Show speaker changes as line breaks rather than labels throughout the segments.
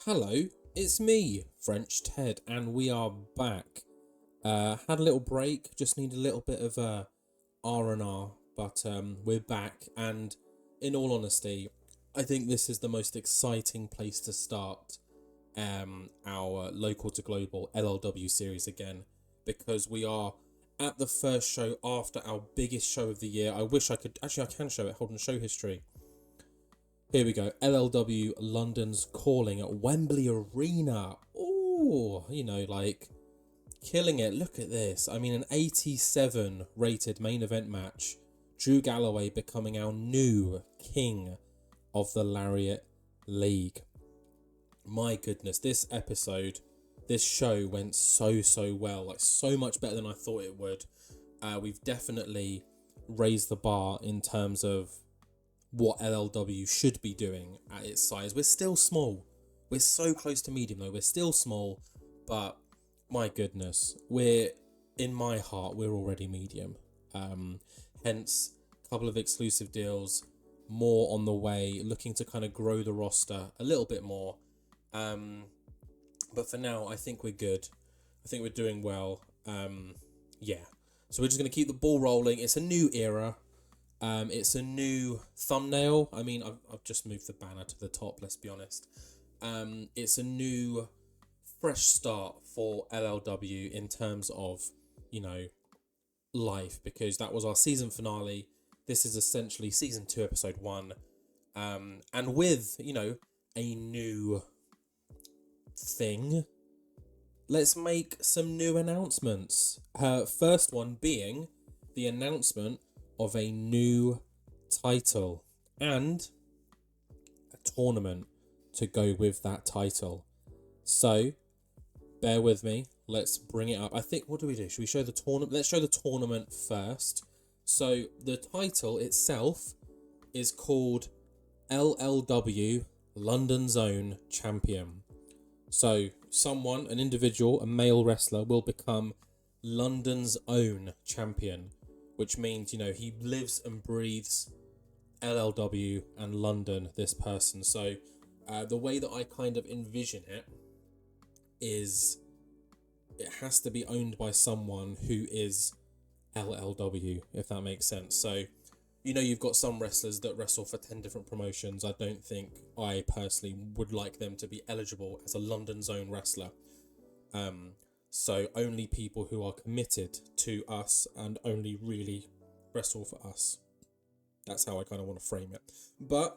Hello, it's me, French Ted, and we are back. Had a little break, just need a little bit of R&R, but we're back, and in all honesty, I think this is the most exciting place to start our local to global LLW series again, because we are at the first show after our biggest show of the year. I wish I could, actually I can show it, hold on, show history. Here we go. LLW London's Calling at Wembley Arena. Oh, like killing it. Look at this. I mean, an 87 rated main event match. Drew Galloway becoming our new king of the Lariat League. My goodness, this show went so well. Like, so much better than I thought it would. We've definitely raised the bar in terms of what LLW should be doing at its size. We're still small. We're so close to medium though. We're still small, but my goodness, in my heart, we're already medium. Hence, a couple of exclusive deals, more on the way, looking to kind of grow the roster a little bit more. But for now, I think we're good. I think we're doing well. Yeah. So we're just going to keep the ball rolling. It's a new era. It's a new thumbnail. I mean, I've just moved the banner to the top, let's be honest. It's a new, fresh start for LLW in terms of, life, because that was our season finale. This is essentially season 2, episode 1. And with, a new thing, let's make some new announcements. First one being the announcement of a new title and a tournament to go with that title. So, bear with me. Let's bring it up. I think, what do we do? Should we show the tournament? Let's show the tournament first. So, the title itself is called LLW London's Own Champion. So, an individual, a male wrestler, will become London's Own Champion, which means, he lives and breathes LLW and London, this person. So the way that I kind of envision it is it has to be owned by someone who is LLW, if that makes sense. So, you've got some wrestlers that wrestle for 10 different promotions. I don't think I personally would like them to be eligible as a London's Own wrestler. So only people who are committed to us and only really wrestle for us. That's how I kind of want to frame it. But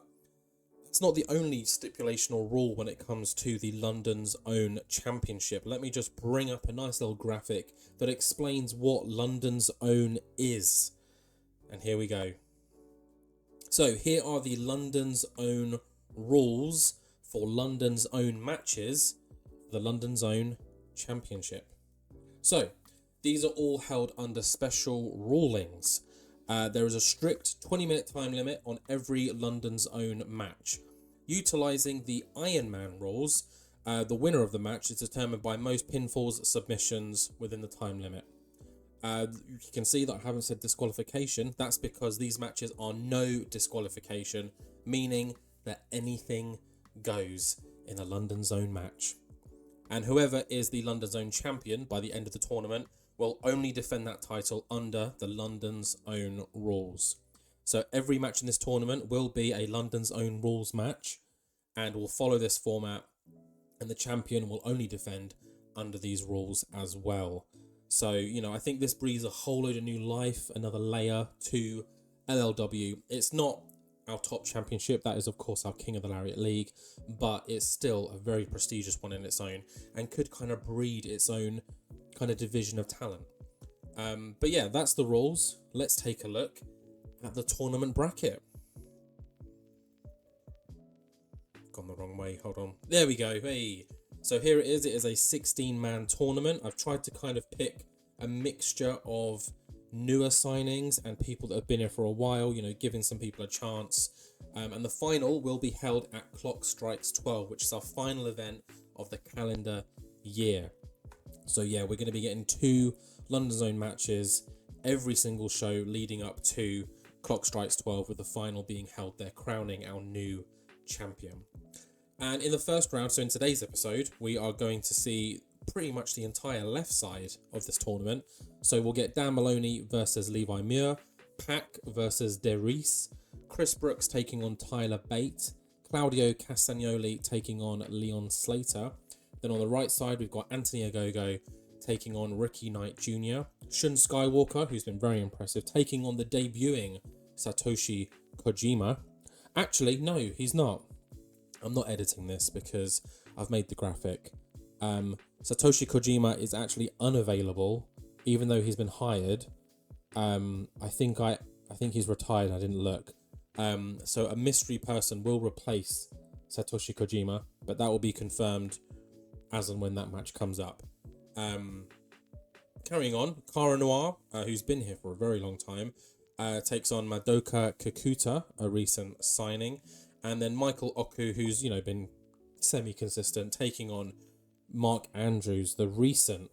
it's not the only stipulation or rule when it comes to the London's Own Championship. Let me just bring up a nice little graphic that explains what London's Own is. And here we go. So here are the London's Own rules for London's Own matches, the London's Own Championship. So these are all held under special rulings. There is a strict 20-minute time limit on every London's Own match. Utilising the Iron Man rules, the winner of the match is determined by most pinfalls, submissions within the time limit. You can see that I haven't said disqualification. That's because these matches are no disqualification, meaning that anything goes in a London's Own match. And whoever is the London's Own champion by the end of the tournament will only defend that title under the London's Own rules. So every match in this tournament will be a London's Own rules match and will follow this format, and the champion will only defend under these rules as well. So, I think this breathes a whole load of new life, another layer to LLW. It's not our top championship, that is of course our King of the Lariat League, but it's still a very prestigious one in its own and could kind of breed its own kind of division of talent. But yeah, that's the rules. Let's take a look at the tournament bracket. Gone the wrong way, hold on. There we go, hey. So here it is a 16-man tournament. I've tried to kind of pick a mixture of newer signings and people that have been here for a while, giving some people a chance. And the final will be held at Clock Strikes 12, which is our final event of the calendar year. So yeah, we're going to be getting 2 London's Own matches every single show leading up to Clock Strikes 12, with the final being held there, crowning our new champion. And in the first round, so in today's episode, we are going to see pretty much the entire left side of this tournament. So we'll get Dan Maloney versus Levi Muir, Pac versus Derice, Chris Brooks taking on Tyler Bate, Claudio Castagnoli taking on Leon Slater. Then on the right side, we've got Anthony Ogogo taking on Ricky Knight Jr., Shun Skywalker, who's been very impressive, taking on the debuting Satoshi Kojima. Actually, no, he's not. I'm not editing this because I've made the graphic. Satoshi Kojima is actually unavailable, even though he's been hired. I think he's retired. I didn't look. So a mystery person will replace Satoshi Kojima, but that will be confirmed as and when that match comes up. Carrying on, Cara Noir, who's been here for a very long time, takes on Madoka Kikuta, a recent signing, and then Michael Oku, who's been semi-consistent, taking on Mark Andrews, the recent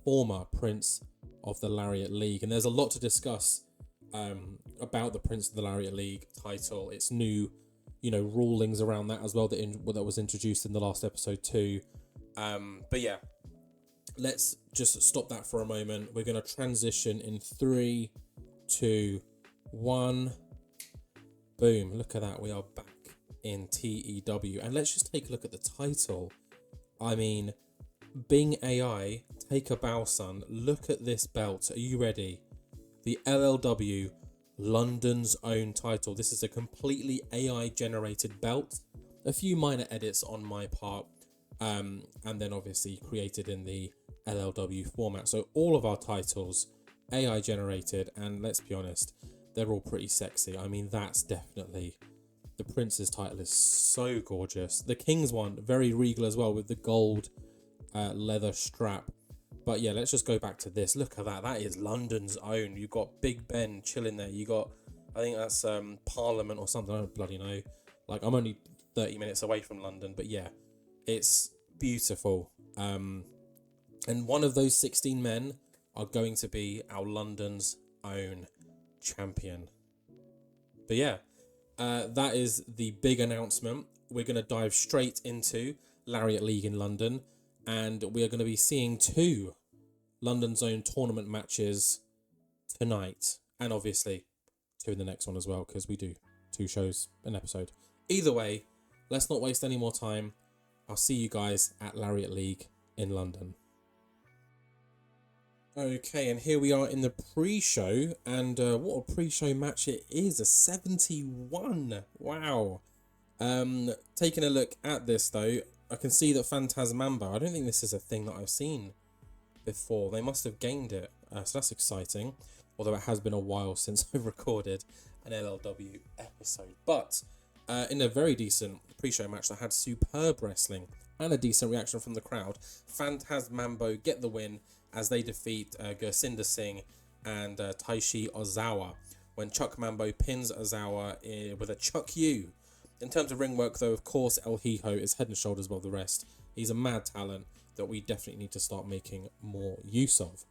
former Prince of the Lariat League. And there's a lot to discuss about the Prince of the Lariat League title, its new rulings around that as well, that was introduced in the last episode too. But yeah, let's just stop that for a moment. We're going to transition in 3, 2, 1. Boom, look at that, we are back in TEW. And let's just take a look at the title. I mean, Bing AI, take a bow, son. Look at this belt. Are you ready? The LLW, London's own title. This is a completely AI generated belt. A few minor edits on my part, and then obviously created in the LLW format. So all of our titles AI generated, and let's be honest, they're all pretty sexy. I mean, that's definitely the Prince's title is so gorgeous. The King's one, very regal as well, with the gold leather strap. But yeah, let's just go back to this. Look at that. That is London's own. You've got Big Ben chilling there. You got, I think that's Parliament or something. I don't bloody know. Like, I'm only 30 minutes away from London, but yeah, it's beautiful. And one of those 16 men are going to be our London's own champion. But yeah, that is the big announcement. We're going to dive straight into Lariat League in London, and we are going to be seeing 2 London's own tournament matches tonight, and obviously 2 in the next one as well, because we do 2 shows an episode. Either way, let's not waste any more time. I'll see you guys at Lariat League in London. Okay, and here we are in the pre-show, and what a pre-show match it is, a 71. Wow. Taking a look at this though, I can see that Phantasmambo, I don't think this is a thing that I've seen before. They must have gained it, so that's exciting, although it has been a while since I've recorded an LLW episode. But in a very decent pre-show match that had superb wrestling and a decent reaction from the crowd, Phantasmambo get the win as they defeat Gursinder Singh and Taishi Ozawa, when Chuck Mambo pins Ozawa with a Chuck U. In terms of ring work though, of course, El Hijo is head and shoulders above the rest. He's a mad talent that we definitely need to start making more use of.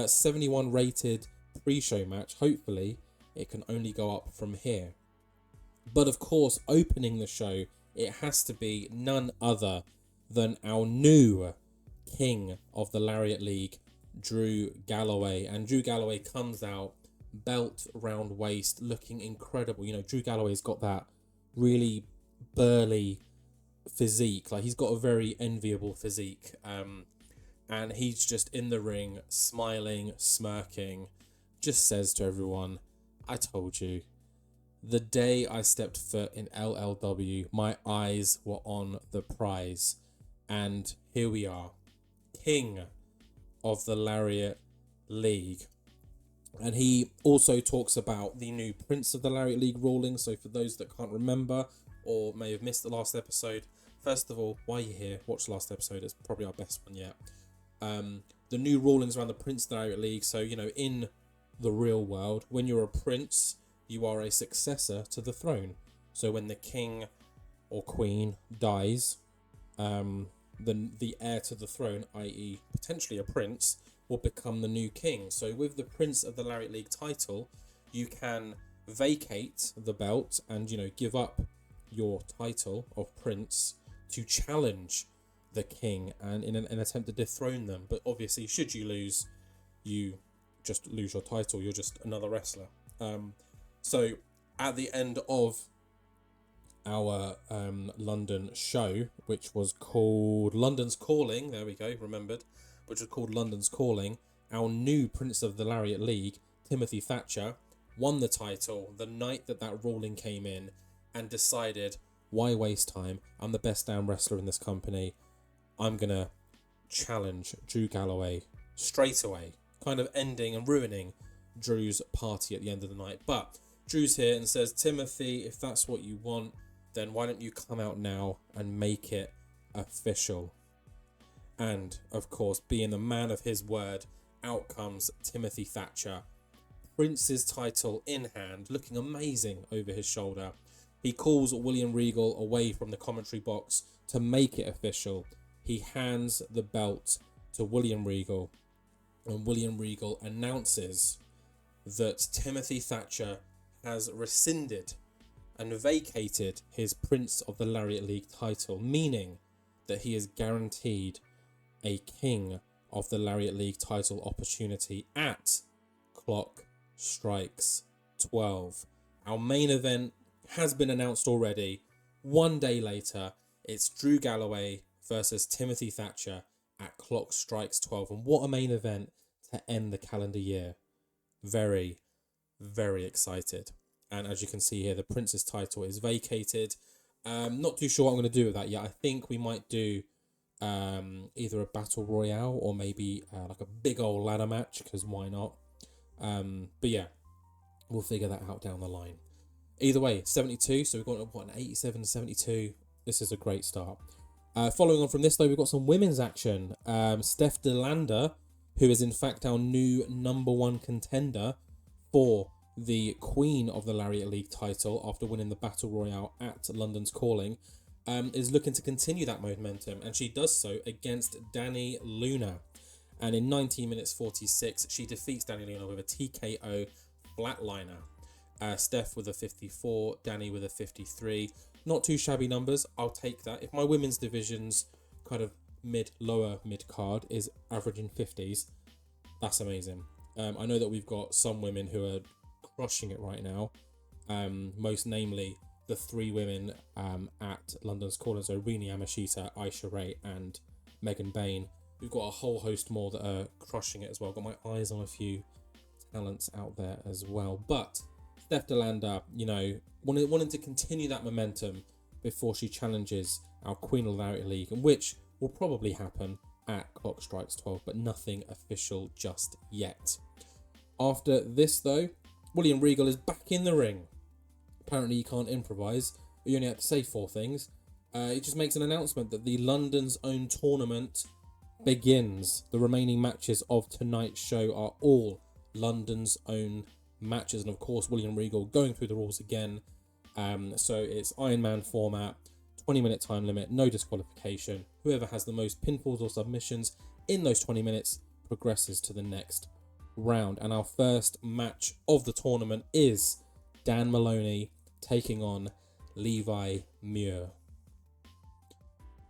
71 rated pre-show match. Hopefully it can only go up from here. But of course, opening the show, it has to be none other than our new king of the Lariat League, Drew Galloway. And Drew Galloway comes out belt round waist, looking incredible. Drew Galloway's got that really burly physique. Like, he's got a very enviable physique. And he's just in the ring, smiling, smirking, just says to everyone, I told you. The day I stepped foot in LLW, my eyes were on the prize. And here we are, king of the Lariat League. And he also talks about the new Prince of the Lariat League ruling. So for those that can't remember or may have missed the last episode, first of all, while you're here, watch the last episode. It's probably our best one yet. The new rulings around the Prince of the Lariat League. So, in the real world, when you're a prince, you are a successor to the throne. So when the king or queen dies, then the heir to the throne, i.e. potentially a prince, will become the new king. So with the Prince of the Lariat League title, you can vacate the belt and, give up your title of prince to challenge the king and in an attempt to dethrone them. But obviously, should you lose, you just lose your title. You're just another wrestler. So at the end of our London show, which was called London's Calling, there we go, remembered, which was called London's Calling, our new Prince of the Lariat League, Timothy Thatcher, won the title the night that ruling came in and decided, why waste time? I'm the best damn wrestler in this company. I'm going to challenge Drew Galloway straight away, kind of ending and ruining Drew's party at the end of the night. But Drew's here and says, Timothy, if that's what you want, then why don't you come out now and make it official? And, of course, being the man of his word, out comes Timothy Thatcher, Prince's title in hand, looking amazing over his shoulder. He calls William Regal away from the commentary box to make it official. He hands the belt to William Regal, and William Regal announces that Timothy Thatcher has rescinded and vacated his Prince of the Lariat League title, meaning that he is guaranteed a King of the Lariat League title opportunity at Clock Strikes 12. Our main event has been announced already. One day later, it's Drew Galloway versus Timothy Thatcher at Clock Strikes 12. And what a main event to end the calendar year. Very, very excited. And as you can see here, the Prince's title is vacated. Not too sure what I'm going to do with that yet. I think we might do either a battle royale or maybe like a big old ladder match, because why not? But yeah, we'll figure that out down the line. Either way, 72, so we've got an 87 72. This is a great start. Following on from this though, we've got some women's action. Steph DeLander, who is in fact our new #1 contender for the Queen of the Lariat League title after winning the Battle Royale at London's Calling, is looking to continue that momentum, and she does so against Dani Luna. And in 19 minutes 46, she defeats Dani Luna with a TKO flatliner. Steph with a 54, Dani with a 53. Not too shabby numbers, I'll take that. If my women's division's kind of lower mid card is averaging 50s, that's amazing. I know that we've got some women who are crushing it right now, most namely the three women at London's Calling, so Rini Yamashita, Aisha Ray and Megan Bain. We've got a whole host more that are crushing it as well. Got my eyes on a few talents out there as well. But Steph DeLander, you know, wanting to continue that momentum before she challenges our Queen of the Lariat League, which will probably happen at Clock Strikes 12, but nothing official just yet. After this, though, William Regal is back in the ring. Apparently, you can't improvise. You only have to say 4 things. He just makes an announcement that the London's Own tournament begins. The remaining matches of tonight's show are all London's Own matches, and of course William Regal going through the rules again. So it's Iron Man format, 20-minute time limit, no disqualification. Whoever has the most pinfalls or submissions in those 20 minutes progresses to the next round. And our first match of the tournament is Dan Maloney taking on Levi Muir.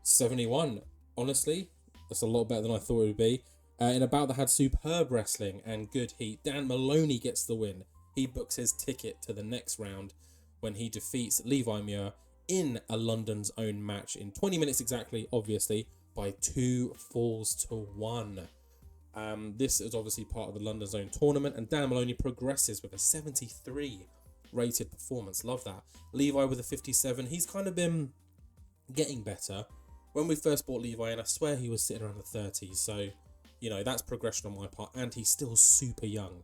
71, honestly, that's a lot better than I thought it would be. In a bout that had superb wrestling and good heat, Dan Maloney gets the win. He books his ticket to the next round when he defeats Levi Muir in a London's Own match in 20 minutes exactly, obviously, by 2 falls to 1. This is obviously part of the London's Own tournament, and Dan Maloney progresses with a 73 rated performance. Love that. Levi with a 57. He's kind of been getting better. When we first bought Levi in, I swear he was sitting around the 30s, so you know, that's progression on my part, and he's still super young.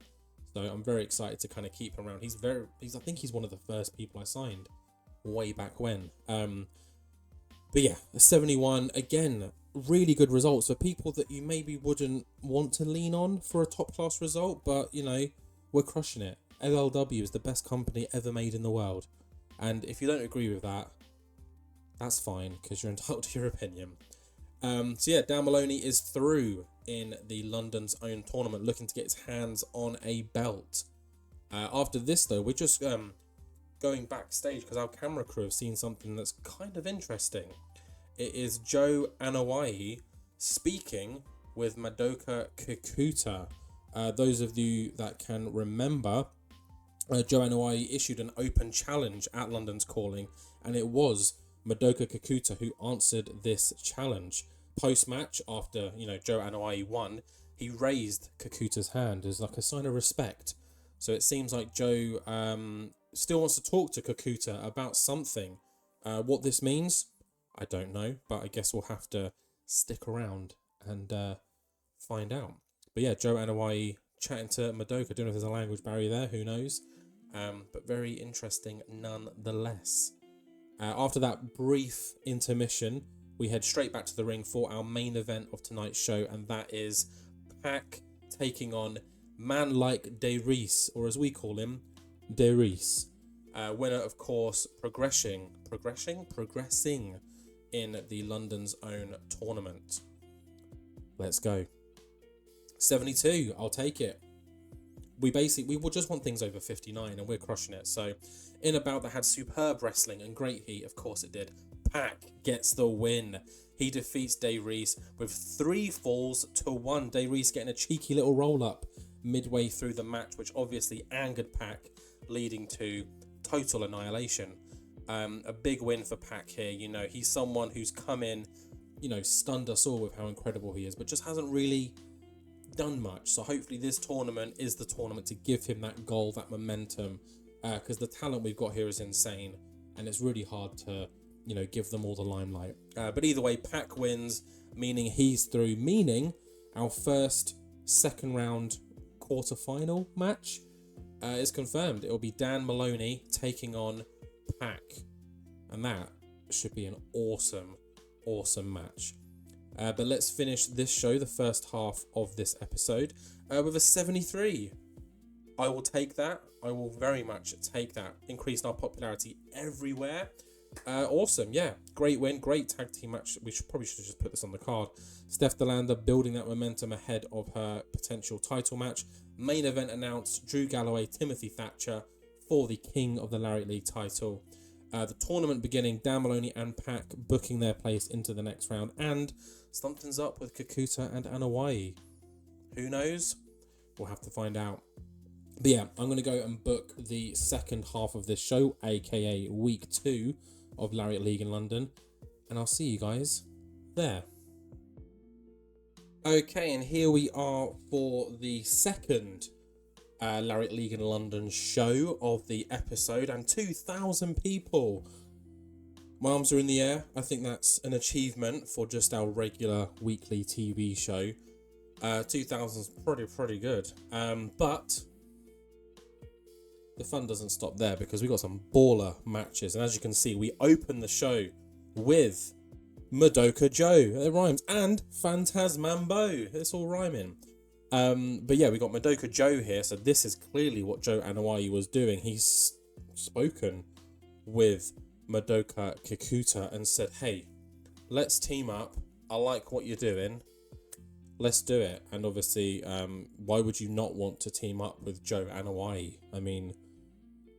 So I'm very excited to kind of keep him around. I think he's one of the first people I signed way back when. But yeah, a 71, again, really good results for people that you maybe wouldn't want to lean on for a top class result, but you know, we're crushing it. LLW is the best company ever made in the world. And if you don't agree with that, that's fine, because you're entitled to your opinion. So yeah, Dan Maloney is through in the London's Own tournament, looking to get his hands on a belt. After this, though, we're just going backstage because our camera crew have seen something that's kind of interesting. It is Joe Anoa'i speaking with Madoka Kikuta. Those of you that can remember, Joe Anoa'i issued an open challenge at London's Calling, and it was Madoka Kikuta who answered this challenge. Post-match, after Joe Anoa'i won, he raised Kikuta's hand as like a sign of respect. So it seems like Joe still wants to talk to Kikuta about something. What this means, I don't know, but I guess we'll have to stick around and find out. But yeah, Joe Anoa'i chatting to Madoka. I don't know if there's a language barrier there, who knows? But very interesting nonetheless. After that brief intermission, we head straight back to the ring for our main event of tonight's show, and that is Pac taking on man like Darius, or as we call him, Darius. Winner, of course, progressing in the London's own tournament. Let's go. 72, I'll take it. We will just want things over 59, and we're crushing it. So, in a bout that had superb wrestling and great heat, of course it did, Pac gets the win. He defeats Darius with 3 falls to 1. Darius getting a cheeky little roll up midway through the match, which obviously angered Pac, leading to total annihilation. A big win for Pac here. He's someone who's come in, stunned us all with how incredible he is, but just hasn't really done much. So hopefully this tournament is the tournament to give him that goal, that momentum, because the talent we've got here is insane, and it's really hard to give them all the limelight. But either way, Pac wins, meaning he's through, meaning our first second round quarter-final match is confirmed. It'll be Dan Maloney taking on Pac, and that should be an awesome match. But let's finish this show, the first half of this episode, with a 73. I will take that. I will very much take that. Increased our popularity everywhere. Awesome, yeah. Great win, great tag team match. We probably should have just put this on the card. Steph Delander building that momentum ahead of her potential title match. Main event announced, Drew Galloway, Timothy Thatcher for the King of the Lariat League title. The tournament beginning, Dan Maloney and Pac booking their place into the next round, and something's up with Kikuta and Anoa'i. Who knows? We'll have to find out. But yeah, I'm going to go and book the second half of this show, aka week 2 of Lariat League in London, and I'll see you guys there. Okay, and here we are for the second Lariat League in London show of the episode, and 2,000 people. My arms are in the air. I think that's an achievement for just our regular weekly TV show. 2,000 is pretty good. But the fun doesn't stop there, because we got some baller matches, and as you can see, we open the show with Madoka Joe. It rhymes, and Phantasmambo. It's all rhyming. But yeah, we got Madoka Joe here, so this is clearly what Joe Anoa'i was doing. He's spoken with Madoka Kikuta and said, hey, let's team up. I like what you're doing. Let's do it. And obviously, why would you not want to team up with Joe Anoa'i? I mean,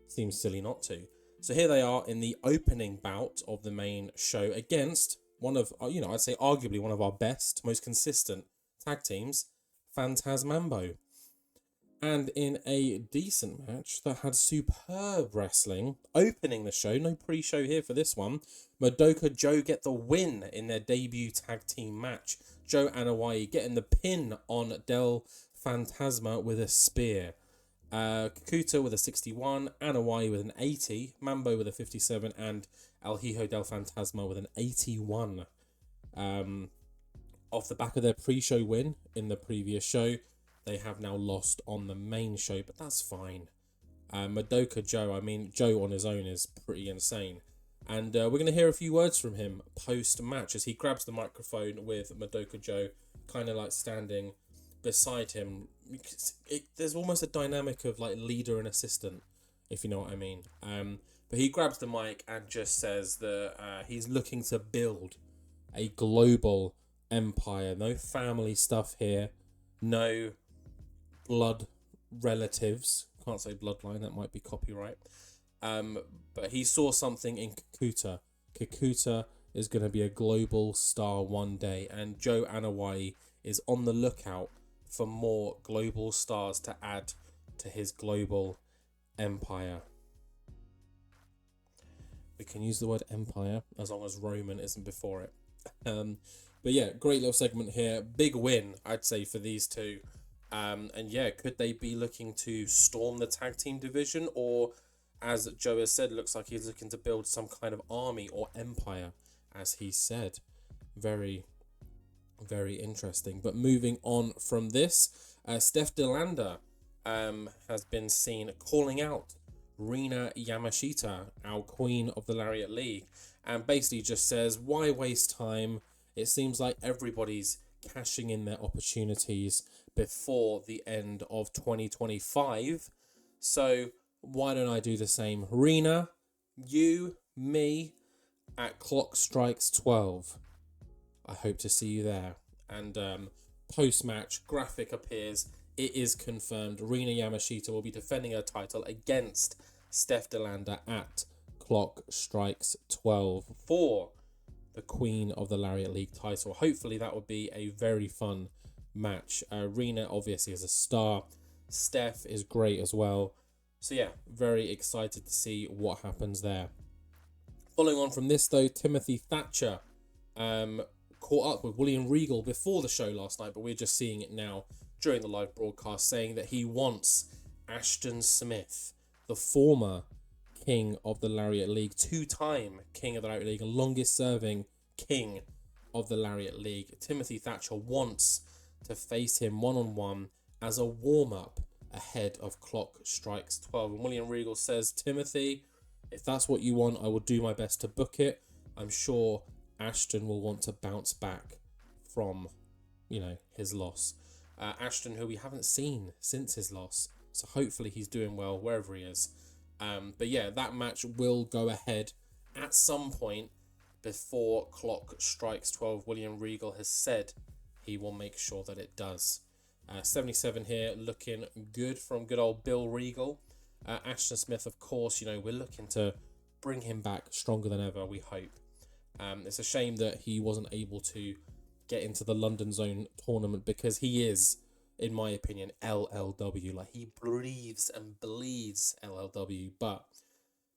seems silly not to. So here they are in the opening bout of the main show against one of, I'd say arguably one of our best, most consistent tag teams, Phantasmambo. And in a decent match that had superb wrestling, opening the show, no pre-show here for this one, Madoka Joe get the win in their debut tag team match. Joe Anoa'i getting the pin on Del Fantasma with a spear. Kikuta with a 61, Anoa'i with an 80, Mambo with a 57, and El Hijo del Fantasma with an 81. Off the back of their pre-show win in the previous show, they have now lost on the main show, but that's fine. Madoka Joe, Joe on his own is pretty insane. And we're going to hear a few words from him post-match as he grabs the microphone with Madoka Joe, kind of like standing beside him. There's almost a dynamic of like leader and assistant, if you know what I mean. But he grabs the mic and just says that he's looking to build a global empire. No family stuff here. No blood relatives. Can't say bloodline, that might be copyright. But he saw something in Kikuta. Kikuta is going to be a global star one day, and Joe Anawai is on the lookout for more global stars to add to his global empire. We can use the word empire as long as Roman isn't before it. But yeah, great little segment here. Big win, I'd say, for these two. And yeah, could they be looking to storm the tag team division? Or, as Joe has said, looks like he's looking to build some kind of army or empire, as he said. Very, very interesting. But moving on from this, Steph DeLander has been seen calling out Rina Yamashita, our queen of the Lariat League, and basically just says, why waste time? It seems like everybody's cashing in their opportunities before the end of 2025. So why don't I do the same? Rina, you, me, at clock strikes 12. I hope to see you there. And post-match graphic appears. It is confirmed. Rina Yamashita will be defending her title against Steph DeLander at clock strikes 12 for the Queen of the Lariat League title. Hopefully that would be a very fun match. Rina obviously is a star. Steph is great as well. So yeah, very excited to see what happens there. Following on from this though, Timothy Thatcher caught up with William Regal before the show last night, but we're just seeing it now during the live broadcast, saying that he wants Ashton Smith, the former king of the Lariat League, two-time king of the Lariat League, and longest-serving king of the Lariat League. Timothy Thatcher wants to face him one-on-one as a warm-up ahead of clock strikes 12. And William Regal says, Timothy, if that's what you want, I will do my best to book it. I'm sure Ashton will want to bounce back from, his loss. Ashton, who we haven't seen since his loss, so hopefully he's doing well wherever he is. But yeah, that match will go ahead at some point before clock strikes 12. William Regal has said he will make sure that it does. 77 here, looking good from good old Bill Regal. Ashton Smith, of course, we're looking to bring him back stronger than ever, we hope. It's a shame that he wasn't able to get into the London Zone tournament, because he is, in my opinion, LLW. Like, he breathes and bleeds LLW. But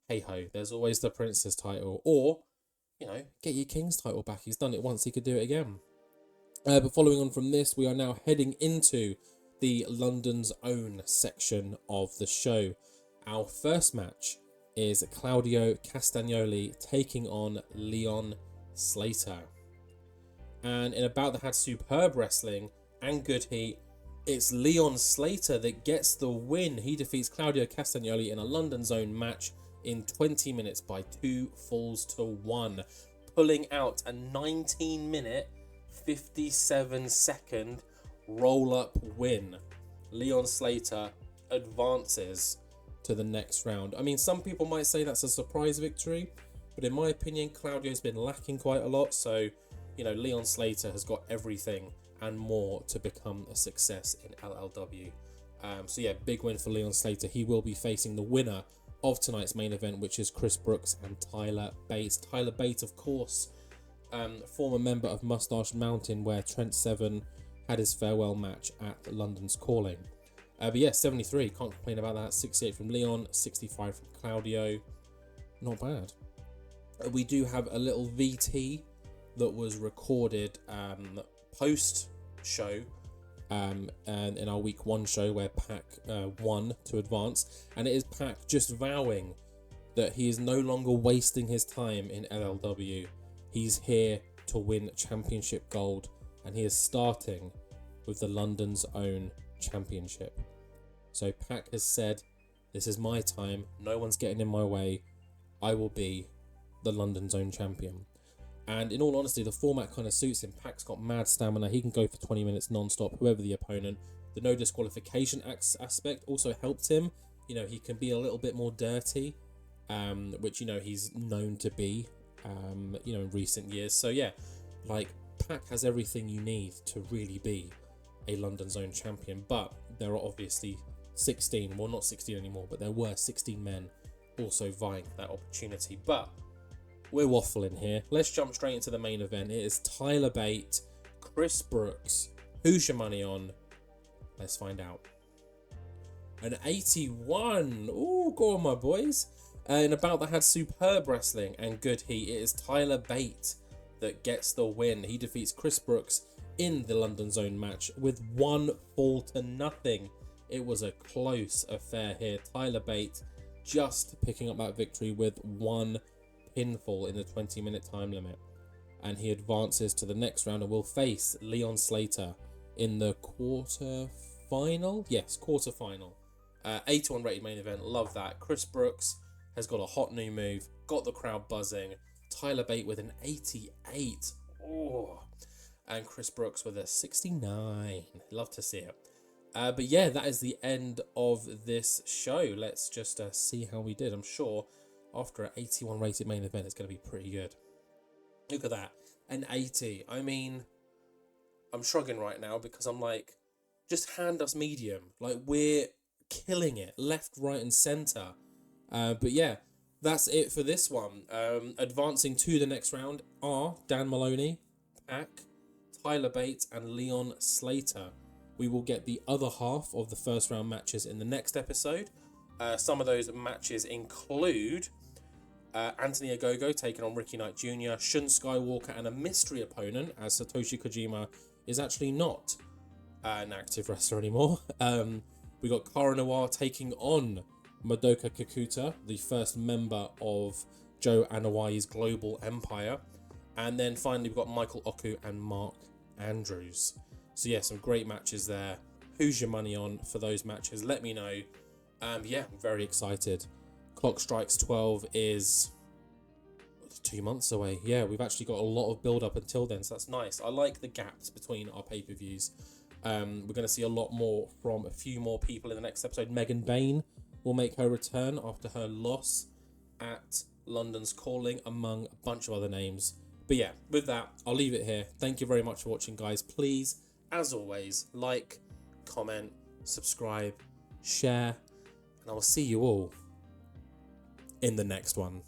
hey ho, there's always the Prince's title, or get your King's title back. He's done it once, he could do it again. But following on from this, we are now heading into the London's Own section of the show. Our first match is Claudio Castagnoli taking on Leon Slater. And in a bout that had superb wrestling and good heat, it's Leon Slater that gets the win. He defeats Claudio Castagnoli in a London Zone match in 20 minutes by 2 falls to 1, pulling out a 19-minute, 57-second roll-up win. Leon Slater advances to the next round. I mean, some people might say that's a surprise victory, but in my opinion, Claudio's been lacking quite a lot, so Leon Slater has got everything and more to become a success in LLW. So yeah, big win for Leon Slater. He will be facing the winner of tonight's main event, which is Chris Brooks and Tyler Bate. Tyler Bate, of course, former member of Mustache Mountain, where Trent Seven had his farewell match at London's Calling. But yeah, 73, can't complain about that. 68 from Leon, 65 from Claudio. Not bad. We do have a little VT that was recorded post-show and in our week 1 show, where Pac won to advance, and it is Pac just vowing that he is no longer wasting his time in LLW. He's here to win championship gold, and he is starting with the London's Own championship. So Pac has said, this is my time, no one's getting in my way, I will be the London's Own champion. And in all honesty, the format kind of suits him. Pac's got mad stamina. He can go for 20 minutes non-stop, whoever the opponent. The no disqualification aspect also helped him. He can be a little bit more dirty, which, he's known to be, in recent years. So yeah, Pac has everything you need to really be a London Zone champion. But there are obviously 16, well, not 16 anymore, but there were 16 men also vying for that opportunity. But we're waffling here. Let's jump straight into the main event. It is Tyler Bate, Chris Brooks. Who's your money on? Let's find out. An 81. Ooh, go on, my boys. In a bout that had superb wrestling and good heat, it is Tyler Bate that gets the win. He defeats Chris Brooks in the London Zone match with 1 fall to nothing. It was a close affair here. Tyler Bate just picking up that victory with 1 pinfall in the 20-minute time limit. And he advances to the next round and will face Leon Slater in the quarter-final? Yes, quarter-final. 81 rated main event. Love that. Chris Brooks has got a hot new move. Got the crowd buzzing. Tyler Bate with an 88. Oh. And Chris Brooks with a 69. Love to see it. But yeah, that is the end of this show. Let's just see how we did. I'm sure after an 81 rated main event, it's going to be pretty good. Look at that. An 80. I mean, I'm shrugging right now because I'm like, just hand us medium. Like, we're killing it. Left, right, and centre. But yeah, that's it for this one. Advancing to the next round are Dan Maloney, Pac, Tyler Bate, and Leon Slater. We will get the other half of the first round matches in the next episode. Some of those matches include Anthony Ogogo taking on Ricky Knight Jr., Shun Skywalker, and a mystery opponent, as Satoshi Kojima is actually not an active wrestler anymore. We got Kara Noir taking on Madoka Kikuta, the first member of Joe Anawai's global empire. And then finally, we've got Michael Oku and Mark Andrews. So yeah, some great matches there. Who's your money on for those matches? Let me know. Yeah, I'm very excited. Clock Strikes 12 is 2 months away. Yeah, we've actually got a lot of build up until then, so that's nice. I like the gaps between our pay-per-views. We're going to see a lot more from a few more people in the next episode. Megan Bain will make her return after her loss at London's Calling, among a bunch of other names. But yeah, with that, I'll leave it here. Thank you very much for watching, guys. Please, as always, like, comment, subscribe, share, and I will see you all in the next one.